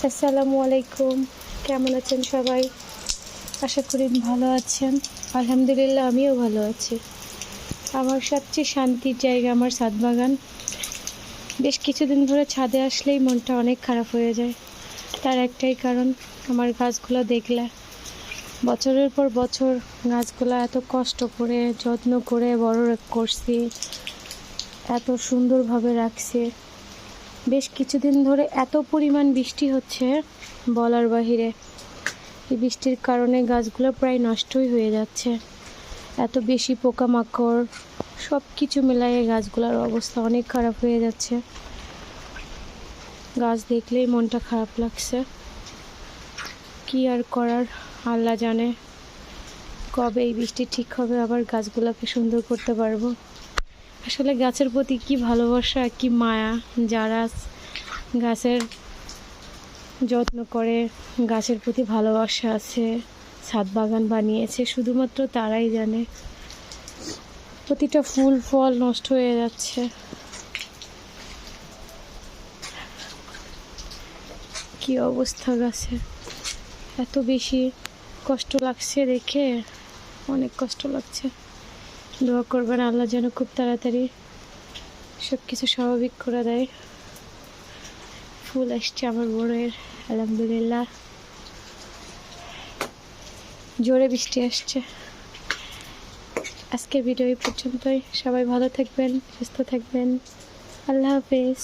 আসসালামু আলাইকুম, কেমন আছেন সবাই? আশা করি ভালো আছেন। আলহামদুলিল্লাহ, আমিও ভালো আছি। আমার সবচেয়ে শান্তির জায়গা আমার ছাদ বাগান। বেশ কিছুদিন ধরে ছাদে আসলেই মনটা অনেক খারাপ হয়ে যায়। তার একটাই কারণ, আমার গাছগুলো দেখলে বছরের পর বছর গাছগুলো এত কষ্ট করে যত্ন করে বড় করছি, এত সুন্দরভাবে রাখছি। বেশ কিছুদিন ধরে এত পরিমাণ বৃষ্টি হচ্ছে বলার বাহিরে। এই বৃষ্টির কারণে গাছগুলো প্রায় নষ্টই হয়ে যাচ্ছে। এত বেশি পোকামাকড়, সব কিছু মিলাইয়ে গাছগুলোর অবস্থা অনেক খারাপ হয়ে যাচ্ছে। গাছ দেখলেই মনটা খারাপ লাগছে। কি আর করার, আল্লাহ জানে কবে এই বৃষ্টি ঠিক হবে, আবার গাছগুলোকে সুন্দর করতে পারবো। আসলে গাছের প্রতি কি ভালোবাসা, কি মায়া, যারা গাছের যত্ন করে, গাছের প্রতি ভালোবাসা আছে, ছাদ বাগান বানিয়েছে, শুধুমাত্র তারাই জানে। প্রতিটা ফুল ফল নষ্ট হয়ে যাচ্ছে। কি অবস্থা গাছে, এত বেশি কষ্ট লাগছে দেখে, অনেক কষ্ট লাগছে। দোয়া করবেন আল্লাহ যেন খুব তাড়াতাড়ি সব কিছু স্বাভাবিক করে দেয়। ফুল আসছে আমার বড়ের, আলহামদুলিল্লাহ। জোরে বৃষ্টি আসছে। আজকের ভিডিও এই পর্যন্তই। সবাই ভালো থাকবেন, সুস্থ থাকবেন। আল্লাহ হাফেজ।